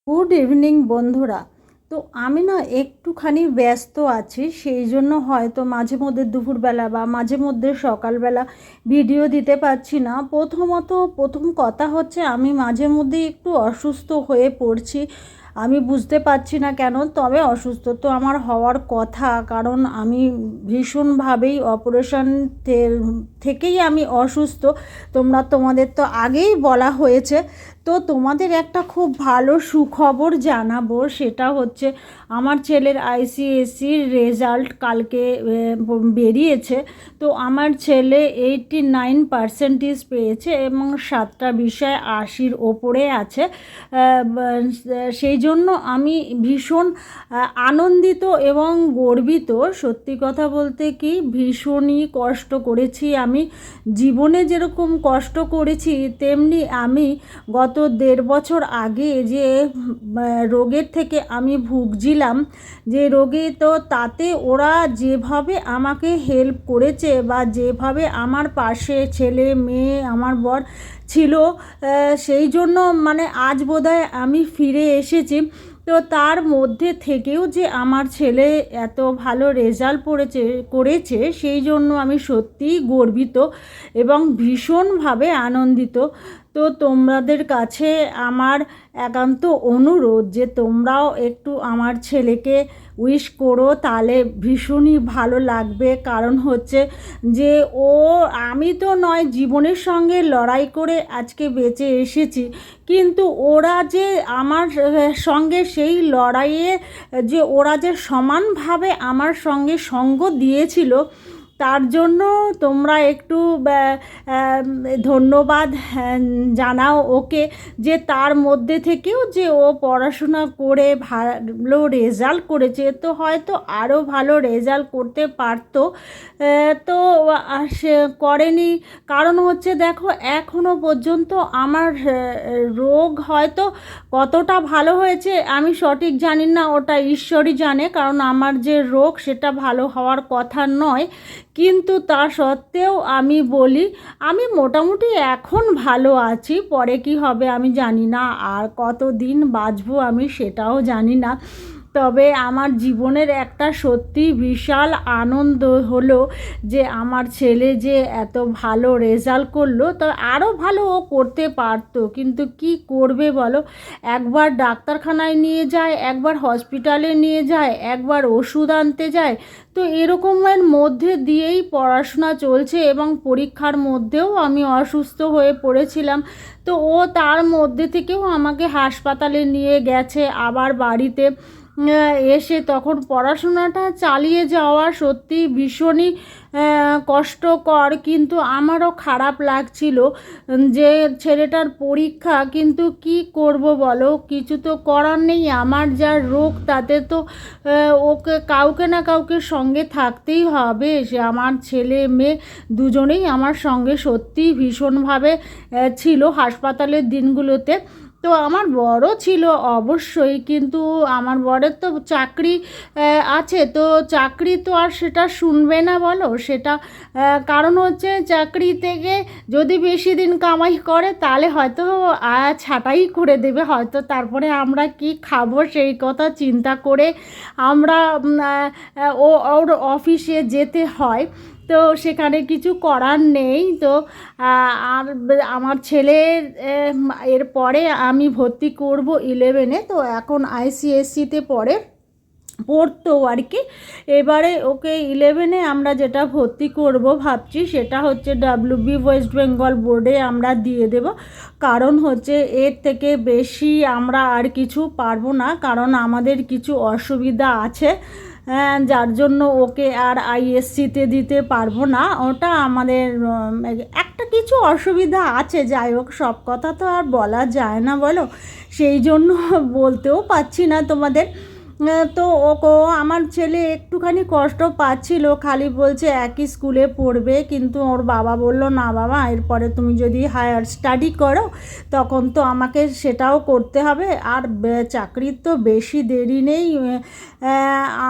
Good evening বন্ধুরা। তো আমি না একটুখানি ব্যস্ত আছি, সেই জন্য হয়তো মাঝে মধ্যে দুপুরবেলা বা মাঝে মধ্যে সকালবেলা ভিডিও দিতে পারছি না। প্রথম কথা হচ্ছে আমি মাঝে মধ্যে একটু অসুস্থ হয়ে পড়ছি। আমি বুঝতে পারছি না কেন, তবে অসুস্থ তো আমার হওয়ার কথা, কারণ আমি ভীষণভাবেই অপারেশন থেকেই আমি অসুস্থ। তোমাদের তো আগেই বলা হয়েছে। তো তোমাদের একটা খুব ভালো সুখবর জানাবো, সেটা হচ্ছে আমার ছেলের আইসিএসসির রেজাল্ট কালকে বেরিয়েছে। তো আমার ছেলে 89% পেয়েছে এবং 7টা বিষয় 80-র ওপরে আছে। সেই জন্য আমি ভীষণ আনন্দিত এবং গর্বিত। সত্যি কথা বলতে কি, ভীষণই কষ্ট করেছি আমি। জীবনে যেরকম কষ্ট করেছি তেমনি আমি গত 1.5 বছর আগে যে রোগের থেকে আমি ভুগছিলাম, যে রোগে, তো তাতে ওরা যেভাবে আমাকে হেল্প করেছে বা যেভাবে আমার পাশে ছেলে মেয়ে আমার বর ছিল, সেই জন্য মানে আজ বোধহয় আমি ফিরে এসেছি। তো তার মধ্যে থেকেও যে আমার ছেলে এত ভালো রেজাল্ট করেছে, সেই জন্য আমি সত্যিই গর্বিত এবং ভীষণভাবে আনন্দিত। তো তোমাদের কাছে আমার একান্ত অনুরোধ যে তোমরাও একটু আমার ছেলেকে উইশ করো, তাহলে ভীষণই ভালো লাগবে। কারণ হচ্ছে যে আমি তো নয় জীবনের সঙ্গে লড়াই করে আজকে বেঁচে এসেছি, কিন্তু ওরা যে আমার সঙ্গে সেই লড়াইয়ে যে ওরা যে সমানভাবে আমার সঙ্গে সঙ্গ দিয়েছিল, তার জন্য তোমরা একটু ধন্যবাদ জানাও ওকে, যে তার মধ্যে থেকেও যে ও পড়াশোনা করে ভালো রেজাল্ট করেছে, তো হয়তো আরও ভালো রেজাল্ট করতে পারতো। তো সে করেনি, কারণ হচ্ছে দেখো এখনও পর্যন্ত আমার রোগ হয়তো কতটা ভালো হয়েছে আমি সঠিক জানি না, ওটা ঈশ্বরই জানে। কারণ আমার যে রোগ সেটা ভালো হওয়ার কথা নয়, কিন্তু তা সত্ত্বেও আমি বলি আমি মোটামুটি এখন ভালো আছি। পরে কি হবে আমি জানি না, আর কতদিন বাঁচবো আমি সেটাও জানি না। তবে আমার জীবনের একটা সত্যি বিশাল আনন্দ হলো যে আমার ছেলে যে এত ভালো রেজাল্ট করলো। তো আরও ভালো ও করতে পারতো, কিন্তু কি করবে বলো, একবার ডাক্তারখানায় নিয়ে যায়, একবার হসপিটালে নিয়ে যায়, একবার ওষুধ আনতে যায়। তো এরকমের মধ্যে দিয়েই পড়াশোনা চলছে এবং পরীক্ষার মধ্যেও আমি অসুস্থ হয়ে পড়েছিলাম। তো ও তার মধ্যে থেকেও আমাকে হাসপাতালে নিয়ে গেছে, আবার বাড়িতে এসে তখন পড়াশোনাটা চালিয়ে যাওয়া সত্যি ভীষণই কষ্টকর। কিন্তু আমারও খারাপ লাগছিল যে ছেলেটার পরীক্ষা, কিন্তু কি করব বলো, কিছু তো করার নেই। আমার যা রোগ তাতে তো ওকে কাউকে না কাউকে সঙ্গে থাকতেই হবে। সে আমার ছেলে মেয়ে দুজনেই আমার সঙ্গে সত্যিই ভীষণভাবে ছিল হাসপাতালের দিনগুলোতে। তো আমার বড় ছিল অবশ্যই, কিন্তু আমার বরের তো চাকরি আছে, তো চাকরি তো আর সেটা শুনবে না বলো, সেটা কারণ হচ্ছে চাকরি থেকে যদি বেশি দিন কামাই করে তাহলে হয়তো ছাঁটাই করে দেবে হয়তো, তারপরে আমরা কি খাবো সেই কথা চিন্তা করে আমরা ওর অফিসে যেতে হয়। তো সেখানে কিছু করার নেই। তো আর আমার ছেলের এরপরে আমি ভর্তি করব 11-এ, তো এখন আইসিএসসিতে পড়তো আর কি। এবারে ওকে 11-এ আমরা যেটা ভর্তি করব ভাবছি সেটা হচ্ছে WB ওয়েস্ট বেঙ্গল বোর্ডে আমরা দিয়ে দেব। কারণ হচ্ছে এর থেকে বেশি আমরা আর কিছু পারবো না, কারণ আমাদের কিছু অসুবিধা আছে, যার জন্য ওকে আর আইএসসিতে দিতে পারবো না। ওটা আমাদের একটা কিছু অসুবিধা আছে, যাই হোক সব কথা তো আর বলা যায় না বলো, সেই জন্য বলতেও পারছি না তোমাদের। তো আমার ছেলে একটুখানি কষ্ট পাচ্ছিল, খালি বলছে একই স্কুলে পড়বে, কিন্তু ওর বাবা বলল না বাবা, এরপরে তুমি যদি হায়ার স্টাডি করো তখন তো আমাকে সেটাও করতে হবে, আর চাকরির তো বেশি দেরি নেই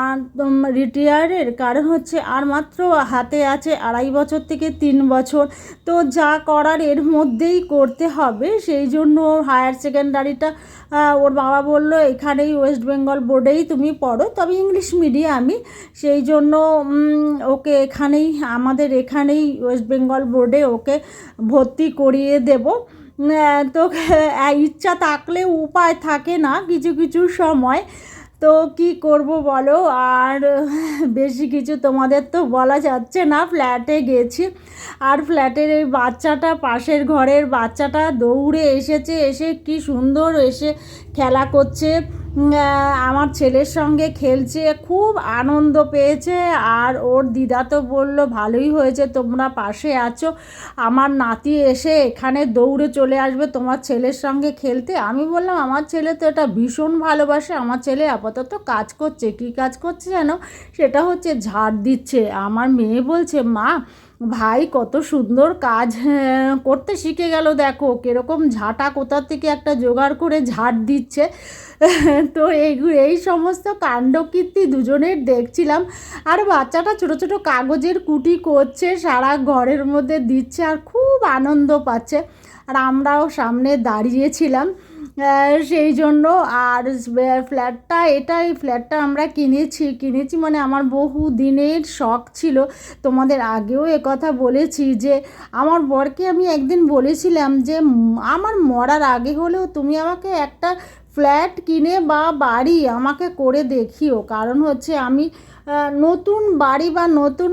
আর রিটায়ারের, কারণ হচ্ছে আর মাত্র হাতে আছে 2.5 বছর থেকে 3 বছর। তো যা করার এর মধ্যেই করতে হবে, সেই জন্য হায়ার সেকেন্ডারিটা ওর বাবা বলল এখানেই ওয়েস্ট বেঙ্গল বোর্ডেই তুমি পড়ো, তবে ইংলিশ মিডিয়ামই, সেই জন্য ওকে এখানেই আমাদের এখানেই ওয়েস্ট বেঙ্গল বোর্ডে ওকে ভর্তি করিয়ে দেব। তো ইচ্ছা থাকলেও উপায় থাকে না কিছু কিছু সময়, তো কি করব বলো। আর বেশি কিছু তোমাদের তো বলা যাচ্ছে না। ফ্ল্যাটে গেছি, আর ফ্ল্যাটের এই বাচ্চাটা, পাশের ঘরের বাচ্চাটা দৌড়ে এসেছে, এসে কি সুন্দর এসে খেলা করছে, আমার ছেলের সঙ্গে খেলছে, খুব আনন্দ পেয়েছে। আর ওর দিদা তো বলল ভালোই হয়েছে তোমরা পাশে আছো, আমার নাতি এসে এখানে দৌড়ে চলে আসবে তোমার ছেলের সঙ্গে খেলতে। আমি বললাম আমার ছেলে তো এটা ভীষণ ভালোবাসে, আমার ছেলে আপাতত কাজ করছে, কী কাজ করছে যেন, সেটা হচ্ছে ঝাড় দিচ্ছে। আমার মেয়ে বলছে মা ভাই কত সুন্দর কাজ করতে শিখে গেল, দেখো কীরকম ঝাঁটা কোথা থেকে একটা জোগাড় করে ঝাড় দিচ্ছে। তো এই সমস্ত কাণ্ডকীর্তি দুজনের দেখছিলাম। আর বাচ্চাটা ছোটো ছোটো কাগজের কুটি করছে, সারা ঘরের মধ্যে দিচ্ছে, আর খুব আনন্দ পাচ্ছে। আর আমরাও সামনে দাঁড়িয়েছিলাম সেই জন্য। আর ফ্ল্যাটটা, এই ফ্ল্যাটটা আমরা কিনেছি মানে আমার বহু দিনের শখ ছিল। তোমাদের আগেও কথা বলেছি যে আমার বরকে আমি একদিন বলেছিলাম যে আমার মরার আগে হলেও তুমি আমাকে একটা ফ্ল্যাট কিনে বা বাড়ি আমাকে করে দেখিও, কারণ হচ্ছে আমি নতুন বাড়ি বা নতুন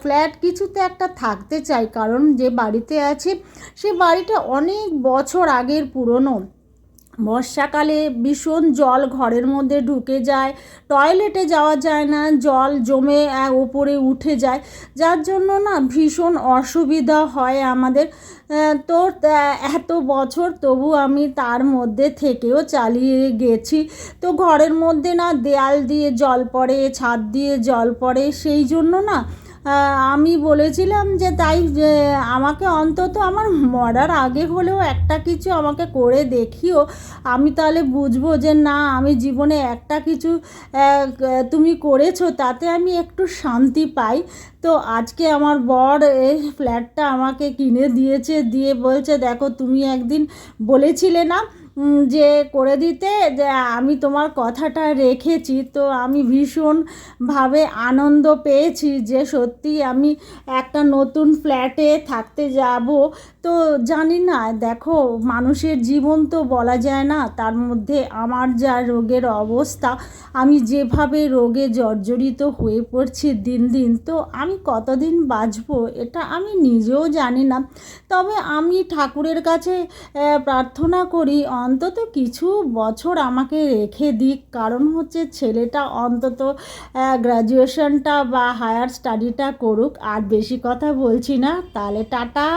ফ্ল্যাট কিছুতে একটা থাকতে চাই, কারণ যে বাড়িতে আছি সে বাড়িটা অনেক বছর আগের পুরনো। বর্ষাকালে ভীষণ জল ঘরের মধ্যে ঢুকে যায়, টয়লেটে যাওয়া যায় না, জল জমে ওপরে উঠে যায়, যার জন্য না ভীষণ অসুবিধা হয় আমাদের। তো এত বছর তবু আমি তার মধ্যে থেকেও চালিয়ে গেছি। তো ঘরের মধ্যে না দেয়াল দিয়ে জল পড়ে, ছাদ দিয়ে জল পড়ে, সেই জন্য না আমি বলেছিলাম যে তাই যে আমাকে অন্তত আমার মরার আগে হলেও একটা কিছু আমাকে করে দেখিও, আমি তাহলে বুঝবো যে না আমি জীবনে একটা কিছু তুমি করেছো, তাতে আমি একটু শান্তি পাই। তো আজকে আমার বর এই ফ্ল্যাটটা আমাকে কিনে দিয়েছে, দিয়ে বলছে দেখো তুমি একদিন বলেছিলে না যে করে দিতে, যে আমি তোমার কথাটা রেখেছি। তো আমি ভীষণভাবে আনন্দ পেয়েছি যে সত্যি আমি একটা নতুন ফ্ল্যাটে থাকতে যাব। তো জানি না, দেখো মানুষের জীবন তো বলা যায় না, তার মধ্যে আমার যা রোগের অবস্থা, আমি যেভাবে রোগে জর্জরিত হয়ে পড়ছি দিন দিন, তো আমি কতদিন বাঁচবো এটা আমি নিজেও জানি না। তবে আমি ঠাকুরের কাছে প্রার্থনা করি অন্তত কিছু বছর আমাকে রেখে দিক, কারণ হচ্ছে ছেলেটা অন্তত গ্র্যাজুয়েশনটা বা হায়ার স্টাডিটা করুক। আর বেশি কথা বলছি না, তাহলে টাটা।